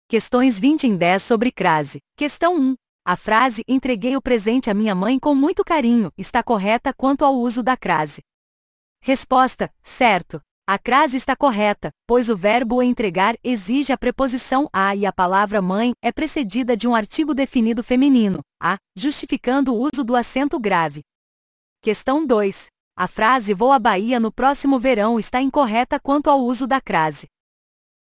Questões 20 em 10 sobre crase. Questão 1. A frase "entreguei o presente à minha mãe com muito carinho" está correta quanto ao uso da crase? Resposta: certo. A crase está correta, pois o verbo entregar exige a preposição a e a palavra mãe é precedida de um artigo definido feminino, a, justificando o uso do acento grave. Questão 2. A frase "vou à Bahia no próximo verão" está incorreta quanto ao uso da crase.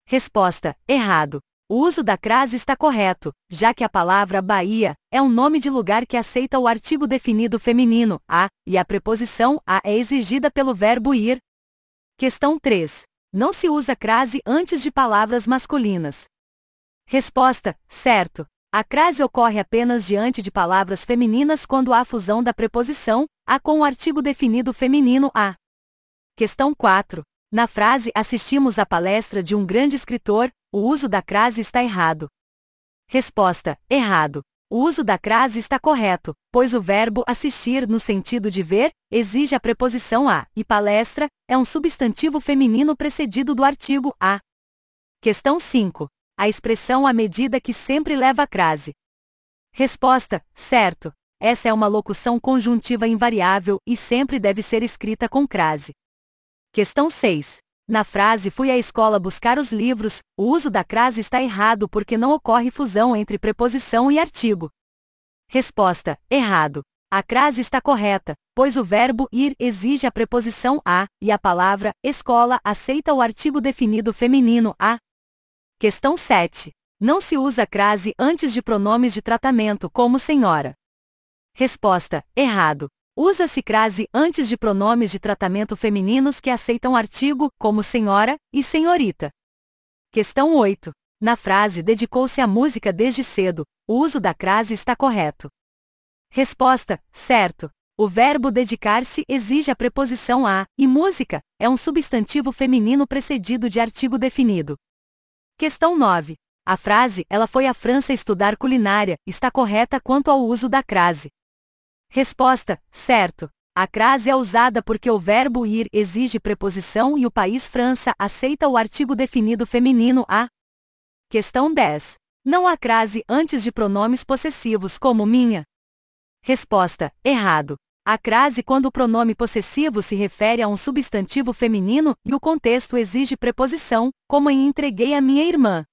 Resposta: errado. O uso da crase está correto, já que a palavra Bahia é um nome de lugar que aceita o artigo definido feminino, a, e a preposição a é exigida pelo verbo ir. Questão 3. Não se usa crase antes de palavras masculinas. Resposta: certo. A crase ocorre apenas diante de palavras femininas quando há fusão da preposição a com o artigo definido feminino a. Questão 4. Na frase "assistimos à palestra de um grande escritor", o uso da crase está errado. Resposta: errado. O uso da crase está correto, pois o verbo assistir no sentido de ver exige a preposição a, e palestra é um substantivo feminino precedido do artigo a. Questão 5. A expressão "à medida que" sempre leva a crase. Resposta: certo. Essa é uma locução conjuntiva invariável e sempre deve ser escrita com crase. Questão 6. Na frase "fui à escola buscar os livros", o uso da crase está errado porque não ocorre fusão entre preposição e artigo. Resposta: errado. A crase está correta, pois o verbo ir exige a preposição a, e a palavra escola aceita o artigo definido feminino a. Questão 7. Não se usa crase antes de pronomes de tratamento como senhora. Resposta: errado. Usa-se crase antes de pronomes de tratamento femininos que aceitam artigo, como senhora e senhorita. Questão 8. Na frase "dedicou-se à música desde cedo", o uso da crase está correto. Resposta: certo. O verbo dedicar-se exige a preposição a, e música é um substantivo feminino precedido de artigo definido. Questão 9. A frase "ela foi à França estudar culinária" está correta quanto ao uso da crase. Resposta: certo. A crase é usada porque o verbo ir exige preposição e o país França aceita o artigo definido feminino a. Questão 10. Não há crase antes de pronomes possessivos como minha. Resposta: errado. Há crase quando o pronome possessivo se refere a um substantivo feminino e o contexto exige preposição, como em "entreguei à minha irmã".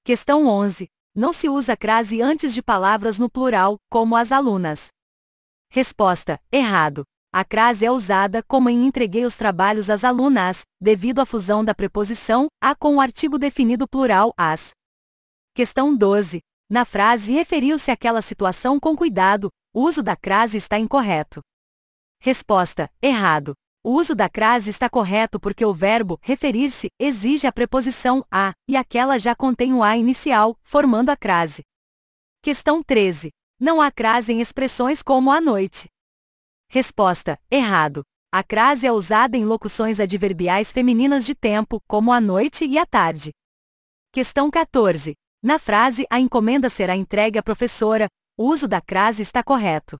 Questão 11. Não se usa crase antes de palavras no plural, como "as alunas". Resposta: errado. A crase é usada como em "entreguei os trabalhos às alunas", devido à fusão da preposição a com o artigo definido plural as. Questão 12. Na frase "referiu-se àquela situação com cuidado", o uso da crase está incorreto. Resposta: errado. O uso da crase está correto porque o verbo referir-se exige a preposição a, e aquela já contém o a inicial, formando a crase. Questão 13. Não há crase em expressões como "à noite". Resposta: errado. A crase é usada em locuções adverbiais femininas de tempo, como "à noite" e "à tarde". Questão 14. Na frase "a encomenda será entregue à professora", o uso da crase está correto.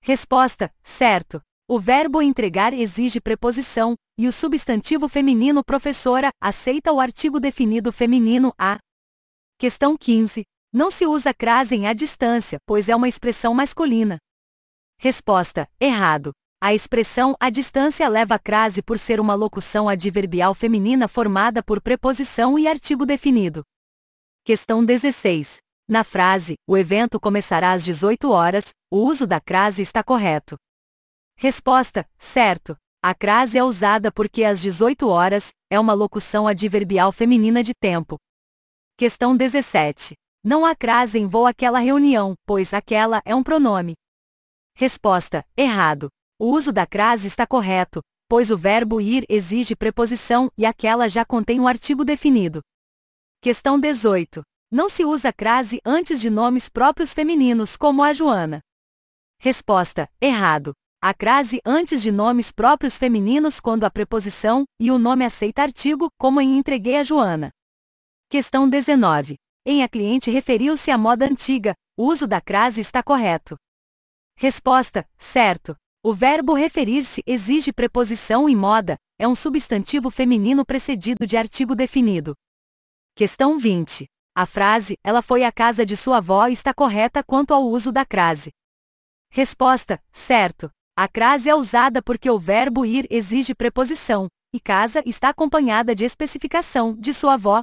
Resposta: certo. O verbo entregar exige preposição, e o substantivo feminino professora aceita o artigo definido feminino a. Questão 15. Não se usa crase em "à distância", pois é uma expressão masculina. Resposta: errado. A expressão "à distância" leva a crase por ser uma locução adverbial feminina formada por preposição e artigo definido. Questão 16. Na frase "o evento começará às 18 horas", o uso da crase está correto. Resposta: certo. A crase é usada porque às 18 horas é uma locução adverbial feminina de tempo. Questão 17. Não há crase em "vou àquela reunião", pois "aquela" é um pronome. Resposta: errado. O uso da crase está correto, pois o verbo ir exige preposição e "aquela" já contém o artigo definido. Questão 18. Não se usa crase antes de nomes próprios femininos como "a Joana". Resposta: errado. A crase antes de nomes próprios femininos quando a preposição e o nome aceita artigo, como em "entreguei a Joana". Questão 19. Em "a cliente referiu-se à moda antiga", o uso da crase está correto. Resposta: certo. O verbo referir-se exige preposição e moda é um substantivo feminino precedido de artigo definido. Questão 20. A frase, ela foi à casa de sua avó está correta quanto ao uso da crase. Resposta, certo. A crase é usada porque o verbo ir exige preposição, e casa está acompanhada de especificação de sua avó,